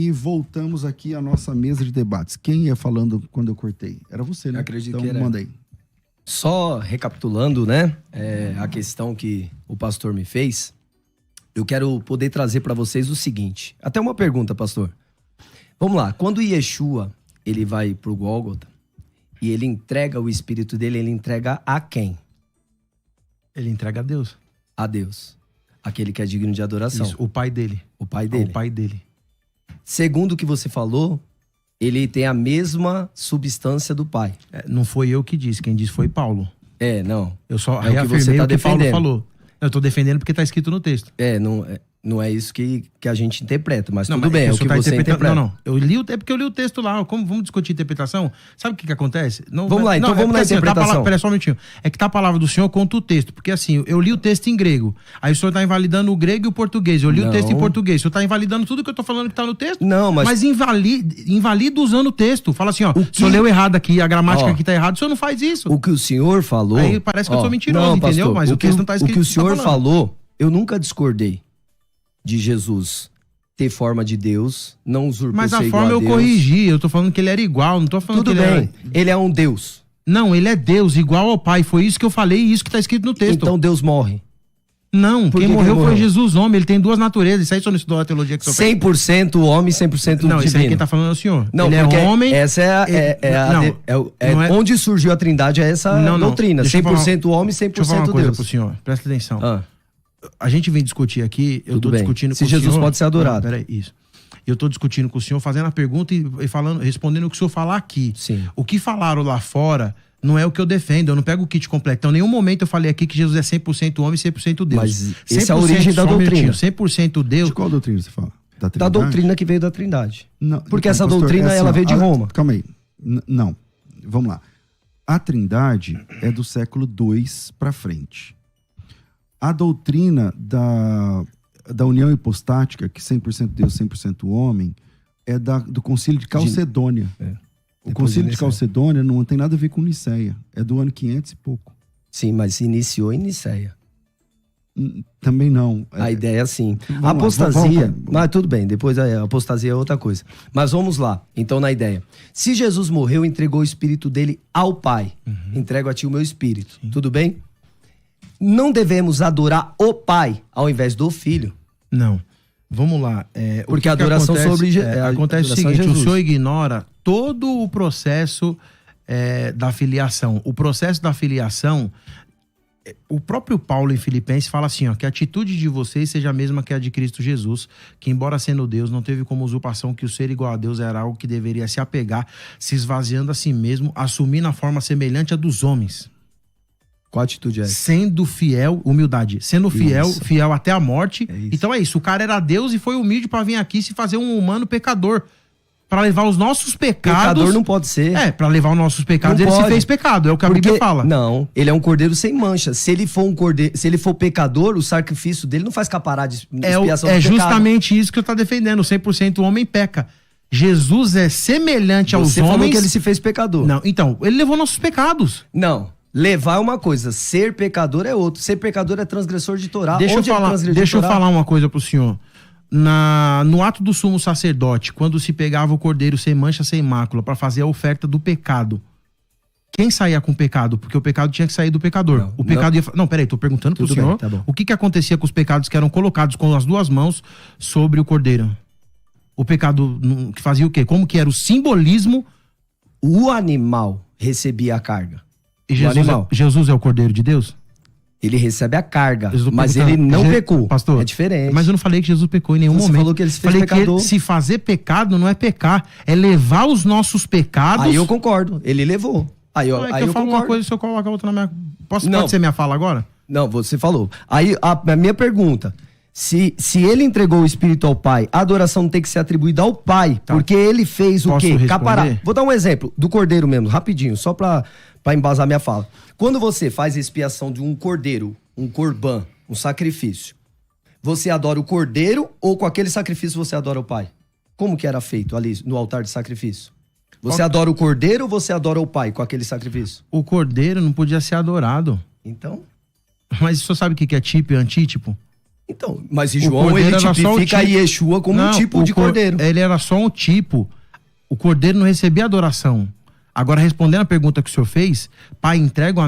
E voltamos aqui à nossa mesa de debates. Quem ia falando quando eu cortei? Era você, né? Eu acredito então, que era. Mandei. Só recapitulando, né, a questão que o pastor me fez, eu quero poder trazer para vocês o seguinte. Até uma pergunta, pastor. Vamos lá. Quando Yeshua, ele vai pro Gólgota e ele entrega o espírito dele, ele entrega a quem? Ele entrega a Deus. A Deus. Aquele que é digno de adoração. Isso, o pai dele. O pai dele. O pai dele. Segundo o que você falou, ele tem a mesma substância do pai. Não foi eu que disse, quem disse foi Paulo. Não. Eu só É o que reafirmei você tá o que Paulo defendendo. falou. Eu tô defendendo porque tá escrito no texto. Não é isso que a gente interpreta, mas Não, tudo mas bem, é o que tá você interpreta. Não. É porque eu li o texto lá. Vamos discutir interpretação? Sabe o que acontece? Vamos lá, então vamos na interpretação. Peraí só um minutinho. É que tá a palavra do senhor contra o texto. Porque assim, eu li o texto em grego. Aí o senhor tá invalidando o grego e o português. Eu li o texto em português. O senhor tá invalidando tudo que eu tô falando que tá no texto? Não, mas invalida usando o texto. Fala assim, ó, o senhor leu errado aqui, a gramática aqui tá errada. O senhor não faz isso. O que o senhor falou... Aí parece que eu sou mentiroso, não, entendeu? pastor, Mas o texto não tá escrito. O que o senhor falou, eu nunca discordei de Jesus ter forma de Deus, não usurpou Mas ser a igual forma a eu Deus. corrigi, eu tô falando que ele era igual, não tô falando Tudo que ele bem, ele é um Deus. Não, ele é Deus, igual ao Pai. Foi isso que eu falei e isso que tá escrito no texto. Então Deus morre. Não, Por quem que morreu ele foi morreu? Jesus, homem. Ele tem duas naturezas. Isso aí só não estudou a teologia que o senhor fez. 100% homem, 100% Não, isso aí divino. quem tá falando é o senhor. Não, ele porque é homem. essa onde surgiu a trindade, é essa doutrina. Deixa eu 100% homem, 100% Deixa eu falar uma coisa Deus. pro senhor, presta atenção. A gente vem discutir aqui, eu Tudo tô bem. discutindo Se com o Jesus senhor... pode ser adorado. Peraí, isso. Eu tô discutindo com o senhor, fazendo a pergunta e respondendo o que o senhor falar aqui. Sim. O que falaram lá fora não é o que eu defendo, eu não pego o kit completo. Então, em nenhum momento eu falei aqui que Jesus é 100% homem e 100% Deus. Mas essa é a origem da doutrina. 100% Deus. De qual doutrina você fala? Da doutrina que veio da trindade. Não, Porque então, essa pastor, doutrina, ela veio de Roma. Calma aí. Não. Vamos lá. A trindade é do século II para frente. A doutrina da união hipostática, que 100% Deus, 100% homem, é do Concílio de Calcedônia. O Concílio de Calcedônia não tem nada a ver com Niceia. É do ano 500 e pouco. Sim, mas se iniciou em Niceia. Também não. A ideia é assim. Vamos A lá, apostasia... vamos. Mas tudo bem, depois a apostasia é outra coisa. Mas vamos lá, então na ideia. Se Jesus morreu, entregou o espírito dele ao Pai. Entrego a ti o meu espírito. Sim. Tudo bem? Não devemos adorar o Pai ao invés do Filho. Não. Vamos lá. Porque a adoração acontece o seguinte, o senhor ignora todo o processo da filiação. O processo da filiação, o próprio Paulo em Filipenses fala assim, ó, que a atitude de vocês seja a mesma que a de Cristo Jesus, que embora sendo Deus, não teve como usurpação que o ser igual a Deus era algo que deveria se apegar, se esvaziando a si mesmo, assumindo a forma semelhante à dos homens. Qual atitude é essa? Sendo fiel, humildade. Sendo fiel até a morte. Então é isso. O cara era Deus e foi humilde pra vir aqui se fazer um humano pecador. Pra levar os nossos pecados. Pecador não pode ser. Pra levar os nossos pecados, Não ele pode. se fez pecado. É o que a Bíblia fala. Não, ele é um cordeiro sem mancha. Se ele for um cordeiro, se ele for pecador, o sacrifício dele não faz caparar de expiação do É pecado. justamente isso que eu tô defendendo. 100% homem peca. Jesus é semelhante aos Você homens. falou que ele se fez pecador. Não, então, ele levou nossos pecados. Não. Levar é uma coisa, ser pecador é outro. Ser pecador é transgressor de Torá. Deixa eu falar uma coisa pro senhor. No ato do sumo sacerdote, quando se pegava o cordeiro sem mancha, sem mácula, para fazer a oferta do pecado, quem saía com o pecado? Porque o pecado tinha que sair do pecador. Não, peraí, tô perguntando pro senhor. Bem, tá bom. O que acontecia com os pecados que eram colocados com as duas mãos sobre o cordeiro? O pecado que fazia o quê? Como que era o simbolismo? O animal recebia a carga. E Jesus é o cordeiro de Deus? Ele recebe a carga, Eu tô mas perguntando, ele não pecou. Pastor, é diferente. Mas eu não falei que Jesus pecou em nenhum Você momento. falou que ele se fez falei pecador. Que se fazer pecado não é pecar, é levar os nossos pecados. Aí eu concordo, ele levou. Aí eu falo concordo. uma coisa e o senhor coloca a outra na minha... Pode ser minha fala agora? Não, você falou. Aí a minha pergunta, se ele entregou o espírito ao Pai, a adoração tem que ser atribuída ao Pai, porque ele fez o quê? Capará. Vou dar um exemplo do cordeiro mesmo, rapidinho, só pra embasar minha fala. Quando você faz a expiação de um cordeiro, um corban, um sacrifício, você adora o cordeiro ou com aquele sacrifício você adora o Pai? Como que era feito ali no altar de sacrifício? Você adora o cordeiro ou você adora o Pai com aquele sacrifício? O cordeiro não podia ser adorado. Então? Mas o senhor sabe o que é tipo e antítipo? Então, mas João, ele tipifica Yeshua como um tipo de cordeiro. Ele era só um tipo. O cordeiro não recebia adoração. Agora, respondendo a pergunta que o senhor fez, pai, entrego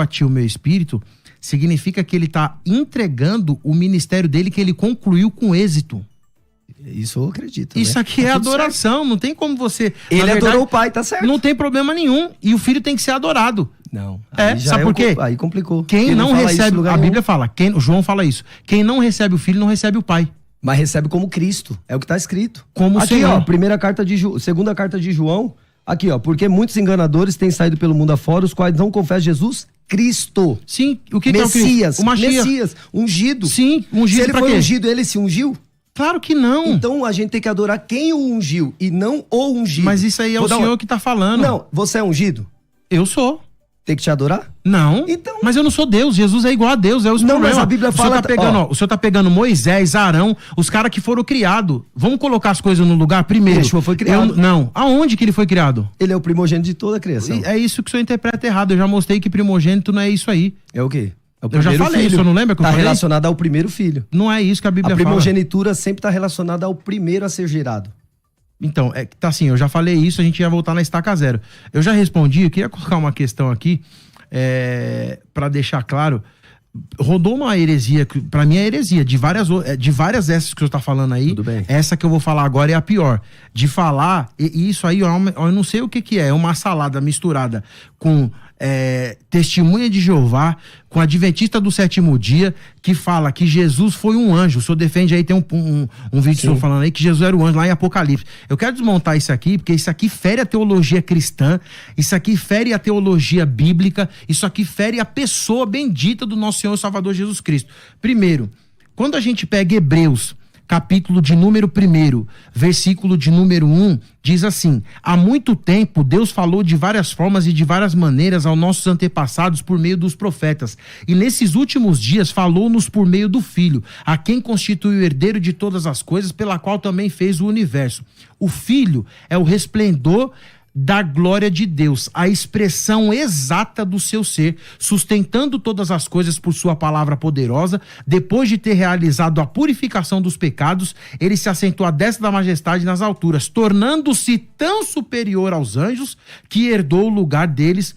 a ti o meu espírito, significa que ele está entregando o ministério dele que ele concluiu com êxito. Isso eu acredito. Isso aqui é adoração, certo. Não tem como você... Ele adorou o pai, tá certo. Não tem problema nenhum. E o filho tem que ser adorado. Não. Sabe por quê? Aí complicou. Quem não recebe... A Bíblia fala, o João fala isso. Quem não recebe o filho, não recebe o pai. Mas recebe como Cristo. É o que tá escrito. Como aqui, Senhor. Ó, segunda carta de João. Aqui, ó. Porque muitos enganadores têm saído pelo mundo afora, os quais não confessam Jesus Cristo. Sim. O que Messias. É o Messias. Ungido. Sim. Ungido. Se ele foi ungido, ele se ungiu? Claro que não. Então a gente tem que adorar quem o ungiu e não o ungido. Mas isso aí é o senhor que tá falando. Não, você é ungido? Eu sou. Tem que te adorar? Não. Então. Mas eu não sou Deus. Jesus é igual a Deus. É os não, mas a Bíblia fala... O senhor tá pegando Moisés, Arão, os caras que foram criados. Vamos colocar as coisas no lugar primeiro. Yeshua foi criado. Não. Aonde que ele foi criado? Ele é o primogênito de toda a criação. É isso que o senhor interpreta errado. Eu já mostrei que primogênito não é isso aí. É o quê? É o eu já falei, filho. Isso não lembra que eu falei? Tá relacionado ao primeiro filho. Não é isso que a Bíblia fala. A primogenitura sempre tá relacionada ao primeiro a ser gerado. Então, tá assim, eu já falei isso, a gente ia voltar na estaca zero. Eu já respondi, eu queria colocar uma questão aqui, para deixar claro. Rodou uma heresia, que pra mim é heresia, de várias essas que você tá falando aí. Tudo bem. Essa que eu vou falar agora é a pior. De falar, e isso aí, eu não sei o que é uma salada misturada com testemunha de Jeová, com adventista do sétimo dia, que fala que Jesus foi um anjo. O senhor defende aí, tem um vídeo do senhor falando aí que Jesus era o anjo lá em Apocalipse. Eu quero desmontar isso aqui, porque isso aqui fere a teologia cristã, isso aqui fere a teologia bíblica, isso aqui fere a pessoa bendita do nosso Senhor e Salvador Jesus Cristo. Primeiro, quando a gente pega Hebreus, capítulo de número 1, versículo de número 1, diz assim: há muito tempo Deus falou de várias formas e de várias maneiras aos nossos antepassados por meio dos profetas, e nesses últimos dias falou-nos por meio do Filho, a quem constitui o herdeiro de todas as coisas, pela qual também fez o universo. O Filho é o resplendor da glória de Deus, a expressão exata do seu ser, sustentando todas as coisas por sua palavra poderosa. Depois de ter realizado a purificação dos pecados, ele se assentou à destra da majestade nas alturas, tornando-se tão superior aos anjos que herdou o lugar deles,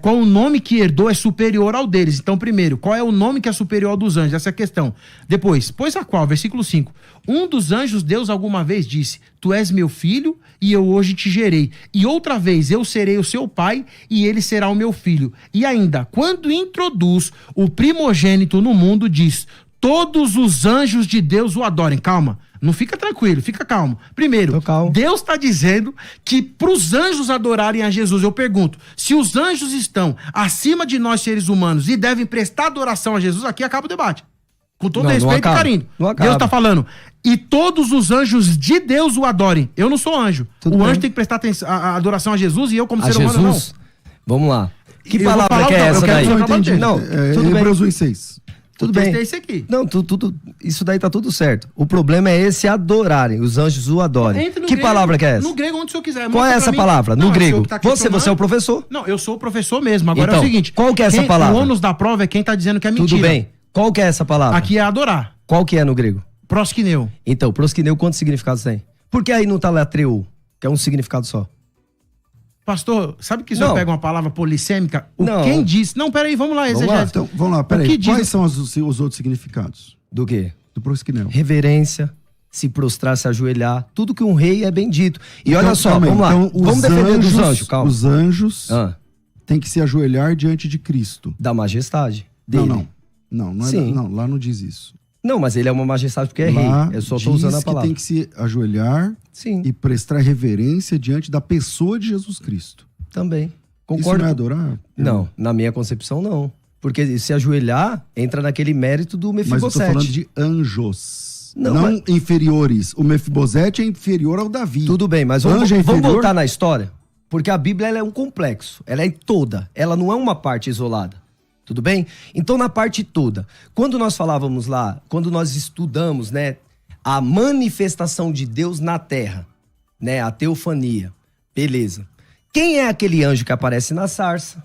qual o nome que herdou é superior ao deles. Então, primeiro, qual é o nome que é superior ao dos anjos? Essa é a questão. Depois, pois a qual? Versículo 5. Um dos anjos, Deus alguma vez disse: tu és meu filho e eu hoje te gerei. E outra vez eu serei o seu pai e ele será o meu filho. E ainda, quando introduz o primogênito no mundo, diz: todos os anjos de Deus o adorem. Calma. Não fica tranquilo, fica calmo. Primeiro, Deus está dizendo que para os anjos adorarem a Jesus, eu pergunto, se os anjos estão acima de nós seres humanos e devem prestar adoração a Jesus, aqui acaba o debate. Com todo respeito e carinho. Deus está falando, e todos os anjos de Deus o adorem. Eu não sou anjo. O anjo tem que prestar a adoração a Jesus e eu como ser humano não. Vamos lá. Que palavra que é essa daí? Eu entendi. Não, Hebreus 1:6. Tudo bem. Esse aqui. Não, isso daí tá tudo certo. O problema é esse adorarem, os anjos o adorem. Que grego, palavra que é essa? No grego, onde o senhor quiser. Qual é essa palavra? No grego. Você é o professor? Não, eu sou o professor mesmo. Agora então, é o seguinte. Qual que é essa palavra? O ônus da prova é quem tá dizendo que é mentira. Tudo bem. Qual que é essa palavra? Aqui é adorar. Qual que é no grego? Proskineu. Então, proskineu, quantos significados tem? Por que aí não tá latreu, que é um significado só? Pastor, sabe que o senhor pega uma palavra polissêmica? Quem disse... Não, peraí, vamos lá, exegese. Então, vamos lá, peraí. Quais são os outros significados? Do quê? Do proskineu. Reverência, se prostrar, se ajoelhar, tudo que um rei é bendito. E olha só, vamos lá. Então, vamos defender dos anjos, calma. Os anjos têm que se ajoelhar diante de Cristo. Da majestade dele. Não, lá não diz isso. Não, mas ele é uma majestade porque é lá rei. Eu só estou usando a palavra. Que tem que se ajoelhar e prestar reverência diante da pessoa de Jesus Cristo. Também. Concordo. Isso não é adorar? Não, na minha concepção não. Porque se ajoelhar, entra naquele mérito do Mefibosete. Mas eu tô falando de anjos. Não inferiores. O Mefibosete é inferior ao Davi. Tudo bem, mas vamos voltar na história? Porque a Bíblia ela é um complexo. Ela é toda. Ela não é uma parte isolada. Tudo bem? Então, na parte toda, quando nós falávamos lá, quando nós estudamos, a manifestação de Deus na terra, a teofania, beleza. Quem é aquele anjo que aparece na sarça?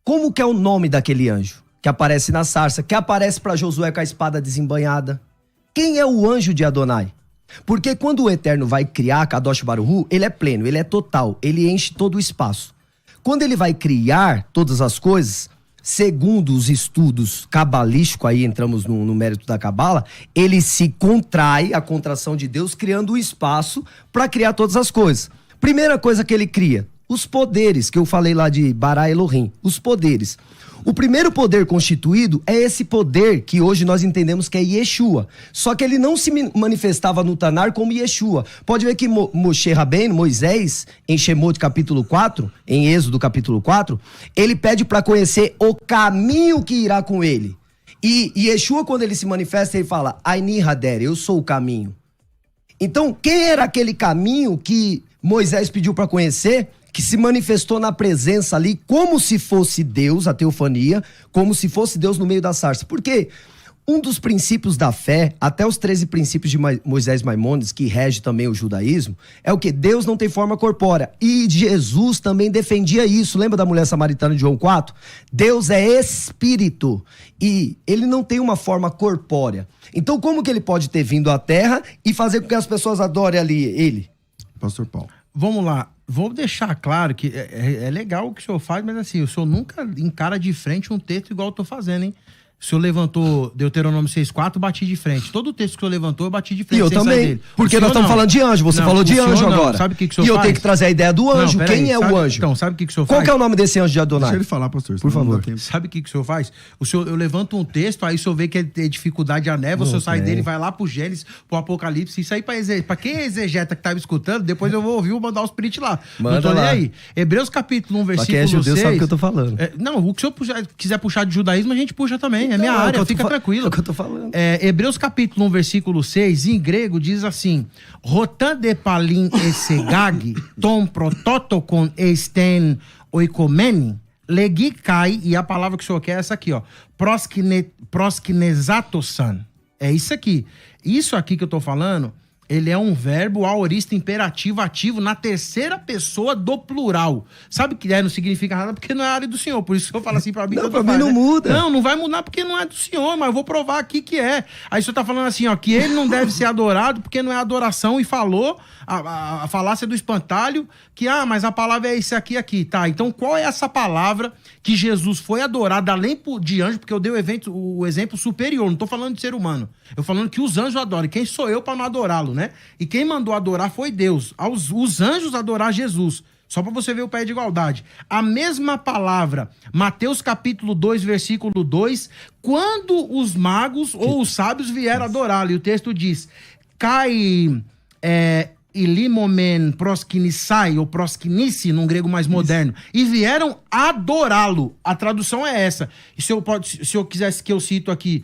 Como que é o nome daquele anjo? que aparece na sarça, que aparece para Josué com a espada desembanhada. Quem é o anjo de Adonai? Porque quando o Eterno vai criar Kadosh Baruch Hu, ele é pleno, ele é total, ele enche todo o espaço. Quando ele vai criar todas as coisas, segundo os estudos cabalísticos, aí entramos no mérito da cabala, ele se contrai, a contração de Deus, criando um espaço para criar todas as coisas. Primeira coisa que ele cria, os poderes, que eu falei lá de Bara Elohim, os poderes. O primeiro poder constituído é esse poder que hoje nós entendemos que é Yeshua. Só que ele não se manifestava no Tanar como Yeshua. Pode ver que Moshe Rabbeinu, Moisés, em Shemot capítulo 4, em Êxodo capítulo 4, ele pede para conhecer o caminho que irá com ele. E Yeshua, quando ele se manifesta, ele fala, Aini Hader, eu sou o caminho. Então, quem era aquele caminho que Moisés pediu para conhecer, que se manifestou na presença ali, como se fosse Deus, a teofania, como se fosse Deus no meio da sarça? Porque um dos princípios da fé, até os 13 princípios de Moisés Maimônides, que rege também o judaísmo, é o que? Deus não tem forma corpórea. E Jesus também defendia isso. Lembra da mulher samaritana de João 4? Deus é espírito e ele não tem uma forma corpórea. Então como que ele pode ter vindo à terra e fazer com que as pessoas adorem ali ele? Pastor Paulo. Vamos lá. Vou deixar claro que é legal o que o senhor faz, mas assim, o senhor nunca encara de frente um texto igual eu tô fazendo, hein? O senhor levantou Deuteronômio 6,4, bati de frente. Todo o texto que o senhor levantou, eu bati de frente. E eu também, porque nós estamos falando de anjo. Você falou de anjo agora. Sabe o que o senhor faz? E eu tenho que trazer a ideia do anjo. Quem é o anjo? Então, sabe o que o senhor faz? Qual que é o nome desse anjo de Adonai? Deixa ele falar, pastor. Por favor. Sabe o que o senhor faz? Eu levanto um texto, aí o senhor vê que tem dificuldade a névoa, o senhor sai dele, vai lá pro Gênesis, pro Apocalipse. Isso aí pra quem é exegeta que tava escutando, depois eu vou ouvir e mandar os print lá. Manda não tô nem lá. aí. Hebreus capítulo 1, versículo 6. Quem é judeu sabe o que eu tô falando. Não, o que o senhor quiser puxar de judaísmo, a gente puxa também. É minha área, fica tranquilo. É o que eu tô falando. Hebreus capítulo 1, versículo 6, em grego diz assim: Rotan de palin esegag, tom prototokon esten oikomen, legikai, e a palavra que o senhor quer é essa aqui, ó, proskinesatosan. É isso aqui. Isso aqui que eu tô falando, ele é um verbo aorista imperativo ativo na terceira pessoa do plural. Sabe que não significa nada porque não é a área do senhor. Por isso que eu falo assim pra mim. Não, pra mim não muda. Não vai mudar porque não é do senhor, mas eu vou provar aqui que é. Aí o senhor tá falando assim, ó, que ele não deve ser adorado porque não é adoração e falou a falácia do espantalho que, mas a palavra é esse aqui. Tá, então qual é essa palavra que Jesus foi adorado além de anjo? Porque eu dei o exemplo superior, não tô falando de ser humano. Eu falando que os anjos adoram. Quem sou eu para não adorá-lo, né? E quem mandou adorar foi Deus. Os anjos adorar Jesus. Só para você ver o pé de igualdade. A mesma palavra, Mateus capítulo 2, versículo 2, quando os magos ou os sábios vieram adorá-lo. E o texto diz, ilimomen proskinissai, ou proskinice, num grego mais moderno, e vieram adorá-lo. A tradução é essa. E se eu quisesse que eu cito aqui,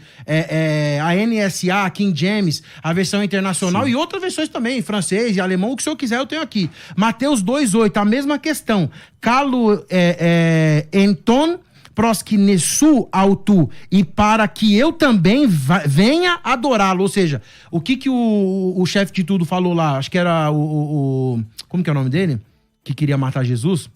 a NSA, a King James, a versão internacional, e outras versões também, em francês e alemão, o que o senhor quiser eu tenho aqui. Mateus 2,8, a mesma questão. Calo enton proskinesu autu, e para que eu também venha adorá-lo. Ou seja, o que o chefe de tudo falou lá? Acho que era como que é o nome dele? Que queria matar Jesus?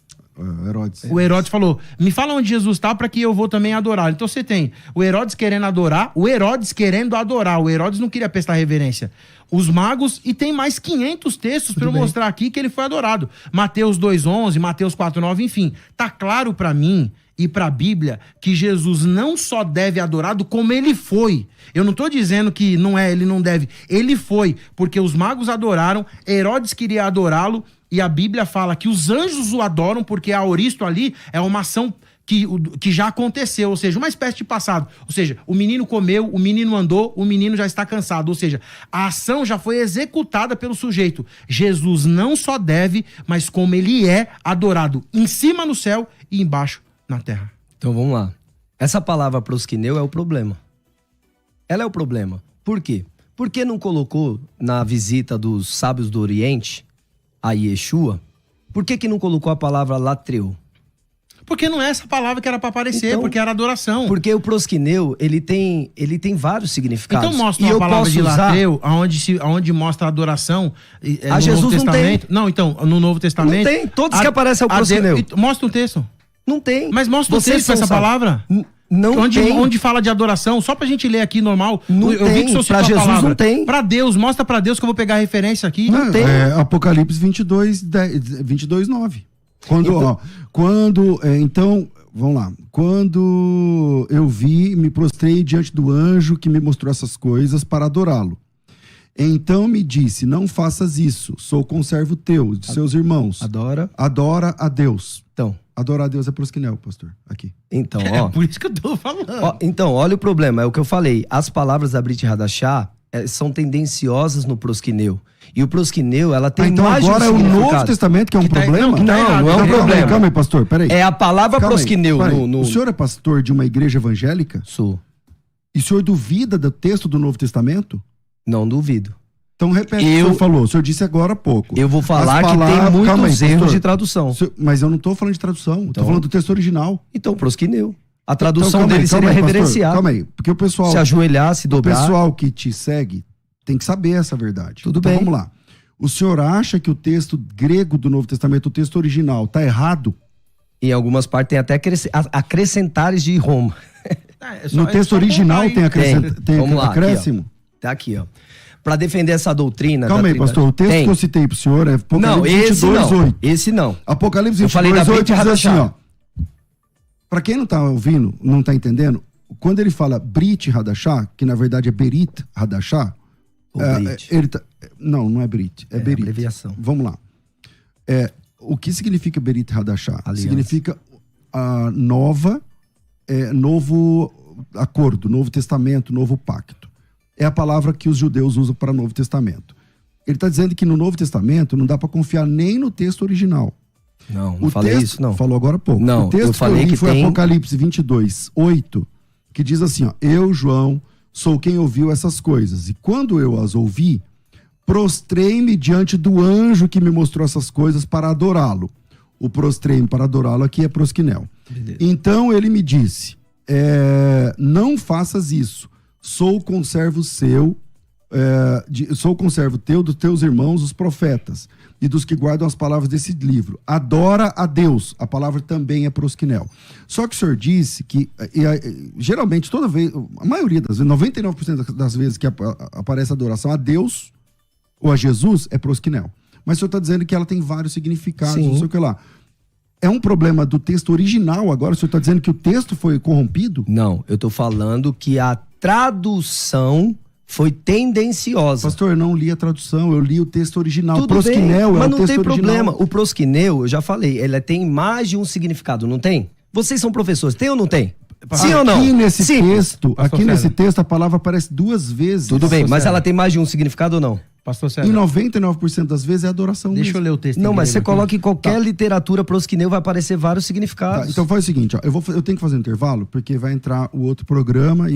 Herodes. O Herodes falou, me fala onde Jesus está para que eu vou também adorar. Então você tem o Herodes querendo adorar, o Herodes querendo adorar. O Herodes não queria prestar reverência. Os magos, e tem mais 500 textos para eu mostrar aqui que ele foi adorado. Mateus 2,11, Mateus 4,9, enfim. Tá claro para mim e para a Bíblia que Jesus não só deve adorado, como ele foi. Eu não estou dizendo que não é, ele não deve. Ele foi, porque os magos adoraram, Herodes queria adorá-lo, e a Bíblia fala que os anjos o adoram, porque a aoristo ali é uma ação que já aconteceu, ou seja, uma espécie de passado. Ou seja, o menino comeu, o menino andou, o menino já está cansado. Ou seja, a ação já foi executada pelo sujeito. Jesus não só deve, mas como ele é adorado, em cima no céu e embaixo na terra. Então vamos lá. Essa palavra prosquineu é o problema. Ela é o problema. Por quê? Por que não colocou na visita dos sábios do Oriente a Yeshua? Por que não colocou a palavra latreu? Porque não é essa palavra que era para aparecer, então, porque era adoração. Porque o prosquineu, ele tem vários significados. Então mostra uma palavra de latreu, onde mostra a adoração. A Jesus não tem. Não, então, no Novo Testamento... Não tem, todos que aparecem é o prosquineu. Mostra um texto. Não tem. Mas mostra um texto com essa palavra. Onde fala de adoração, só pra gente ler aqui normal. Eu vi que o senhor citou a Jesus palavra. Não tem. Pra Deus, mostra pra Deus que eu vou pegar a referência aqui. Não tem. Apocalipse 22, 9. Então, vamos lá. Quando eu vi, me prostrei diante do anjo que me mostrou essas coisas para adorá-lo. Então me disse, não faças isso, sou conservo teu, de seus irmãos. Adora a Deus. Então. Adorar a Deus é prosquinel, pastor, aqui. Então, ó. É por isso que eu tô falando. Então, olha o problema, é o que eu falei. As palavras da Brit Hadashah são tendenciosas no prosquineu. E o prosquineu, ela tem então mais de um agora é o Novo Testamento que é um problema? Não é um problema. Calma aí, pastor, peraí. É a palavra prosquineu. O senhor é pastor de uma igreja evangélica? Sou. E o senhor duvida do texto do Novo Testamento? Não duvido. Então repete o que o senhor falou. O senhor disse agora há pouco. Eu vou falar que tem muitos erros de tradução. Mas eu não estou falando de tradução. Estou falando do texto original. Então, prosquineu. A tradução dele seria reverenciar. Calma aí. Porque o pessoal... Se ajoelhar, se dobrar. O pessoal que te segue tem que saber essa verdade. Tudo bem. Vamos lá. O senhor acha que o texto grego do Novo Testamento, o texto original, está errado? Em algumas partes tem até acrescentares de Roma. No texto original tem acréscimo? Aqui, tá aqui, ó. Para defender essa doutrina... Calma aí, pastor. O texto que eu citei pro senhor é Apocalipse 22:8. Esse não. Apocalipse 22:8 diz assim, ó. Para quem não tá ouvindo, não tá entendendo, quando ele fala Brit Hadashah, que na verdade é Berit Hadashah, ele tá... Não é Brit, é Berit. Abreviação. Vamos lá. O que significa Berit Hadashah? Significa novo acordo, novo testamento, novo pacto. É a palavra que os judeus usam para o Novo Testamento. Ele está dizendo que no Novo Testamento não dá para confiar nem no texto original. Não falei isso, não. Falou agora há pouco. Não, o texto eu falei que foi tem... Apocalipse 22:8, que diz assim, ó, eu, João, sou quem ouviu essas coisas. E quando eu as ouvi, prostrei-me diante do anjo que me mostrou essas coisas para adorá-lo. O prostrei-me para adorá-lo aqui é prosquinel. Beleza. Então ele me disse, não faças isso. Sou conservo teu, dos teus irmãos, os profetas, e dos que guardam as palavras desse livro. Adora a Deus. A palavra também é prosquinel. Só que o senhor disse que, geralmente, toda vez, a maioria das vezes, 99% das vezes que aparece adoração a Deus ou a Jesus, é prosquinel. Mas o senhor está dizendo que ela tem vários significados, Sim. Não sei o que lá. É um problema do texto original agora? O senhor está dizendo que o texto foi corrompido? Não, eu estou falando que a tradução foi tendenciosa. Pastor, eu não li a tradução, eu li o texto original. Tudo prosquinel bem, mas não tem problema. O prosquinel, eu já falei, ele tem mais de um significado, não tem? Vocês são professores, tem ou não tem? Sim ou não? Aqui nesse texto, a palavra aparece 2 vezes. Tudo bem, mas ela tem mais de um significado ou não? Pastor César. Em 99% das vezes é adoração. Deixa eu ler o texto. Não, mas você coloca em qualquer literatura prosquineu, vai aparecer vários significados. Então faz o seguinte, ó, eu tenho que fazer um intervalo, porque vai entrar o outro programa e